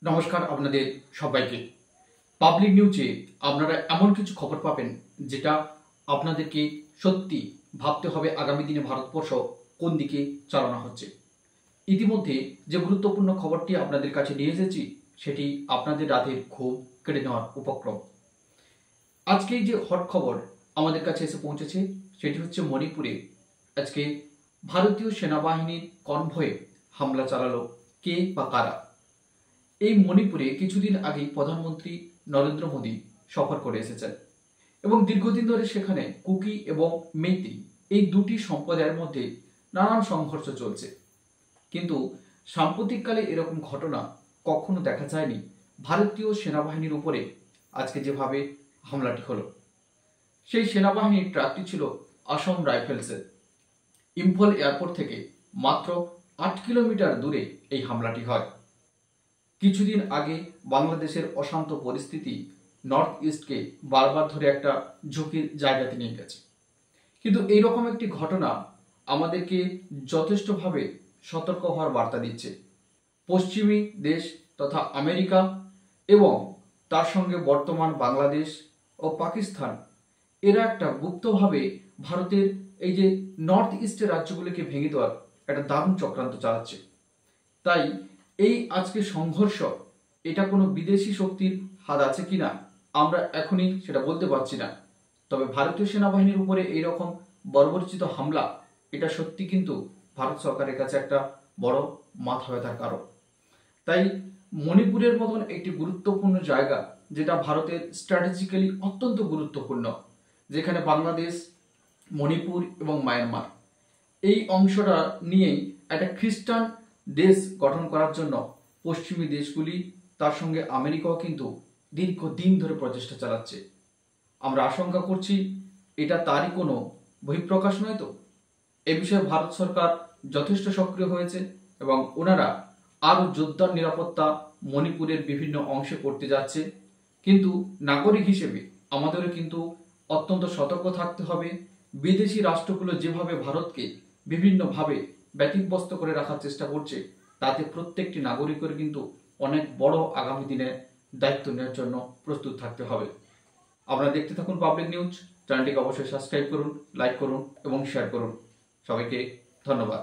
নমস্কার আপনাদের সবাইকে। পাবলিক নিউজে আপনারা এমন কিছু খবর পাবেন যেটা আপনাদেরকে সত্যি ভাবতে হবে আগামী দিনে ভারতবর্ষ কোন দিকে চালানো হচ্ছে। ইতিমধ্যে যে গুরুত্বপূর্ণ খবরটি আপনাদের কাছে নিয়ে এসেছি সেটি আপনাদের রাতের ঘুম কেড়ে নেওয়ার উপক্রম। আজকে যে হট খবর আমাদের কাছে এসে পৌঁছেছে সেটি হচ্ছে মণিপুরে আজকে ভারতীয় সেনাবাহিনীর কনভয়ে হামলা চালালো কে বা কারা। এই মণিপুরে কিছুদিন আগেই প্রধানমন্ত্রী নরেন্দ্র মোদী সফর করে এসেছেন এবং দীর্ঘদিন ধরে সেখানে কুকি এবং মেইতি এই দুটি সম্প্রদায়ের মধ্যে নানান সংঘর্ষ চলছে। কিন্তু সাম্প্রতিককালে এরকম ঘটনা কখনো দেখা যায়নি ভারতীয় সেনাবাহিনীর উপরে আজকে যেভাবে হামলাটি হলো। সেই সেনাবাহিনীর ট্রাকটি ছিল আসাম রাইফেলসের। ইম্ফল এয়ারপোর্ট থেকে মাত্র ৮ কিলোমিটার দূরে এই হামলাটি হয়। কিছুদিন আগে বাংলাদেশের অশান্ত পরিস্থিতি নর্থ ইস্টকে বারবার ধরে একটা ঝুঁকির জায়গাতে নিয়ে গেছে। কিন্তু এইরকম একটি ঘটনা আমাদেরকে যথেষ্টভাবে সতর্ক হওয়ার বার্তা দিচ্ছে। পশ্চিমী দেশ তথা আমেরিকা এবং তার সঙ্গে বর্তমান বাংলাদেশ ও পাকিস্তান এরা একটা গুপ্তভাবে ভারতের এই যে নর্থ ইস্টের রাজ্যগুলিকে ভেঙে দেওয়ার একটা দারুণ চক্রান্ত চালাচ্ছে। তাই এই আজকে সংঘর্ষ এটা কোনো বিদেশি শক্তির হাত আছে কিনা আমরা এখনই সেটা বলতে পারছি না। তবে ভারতীয় সেনাবাহিনীর উপরে এইরকম বর্বরচিত হামলা এটা সত্যি কিন্তু ভারত সরকারের কাছে একটা বড় মাথা ব্যথার কারণ। তাই মণিপুরের মতন একটি গুরুত্বপূর্ণ জায়গা যেটা ভারতের স্ট্র্যাটেজিক্যালি অত্যন্ত গুরুত্বপূর্ণ, যেখানে বাংলাদেশ, মণিপুর এবং মায়ানমার এই অংশটা নিয়েই একটা খ্রিস্টান দেশ গঠন করার জন্য পশ্চিমী দেশগুলি তার সঙ্গে আমেরিকাও কিন্তু দীর্ঘদিন ধরে প্রচেষ্টা চালাচ্ছে। আমরা আশঙ্কা করছি এটা তারই কোনো বহিঃপ্রকাশ নয় তো। এ বিষয়ে ভারত সরকার যথেষ্ট সক্রিয় হয়েছে এবং ওনারা আরও জোরদার নিরাপত্তা মণিপুরের বিভিন্ন অংশে করতে যাচ্ছে। কিন্তু নাগরিক হিসেবে আমাদেরও কিন্তু অত্যন্ত সতর্ক থাকতে হবে। বিদেশি রাষ্ট্রগুলো যেভাবে ভারতকে বিভিন্নভাবে ব্যতিব্যস্ত করে রাখার চেষ্টা করছে তাতে প্রত্যেকটি নাগরিকের কিন্তু অনেক বড় আগামী দিনে দায়িত্ব নেওয়ার জন্য প্রস্তুত থাকতে হবে। আপনারা দেখতে থাকুন পাবলিক নিউজ। চ্যানেলটিকে অবশ্যই সাবস্ক্রাইব করুন, লাইক করুন এবং শেয়ার করুন। সবাইকে ধন্যবাদ।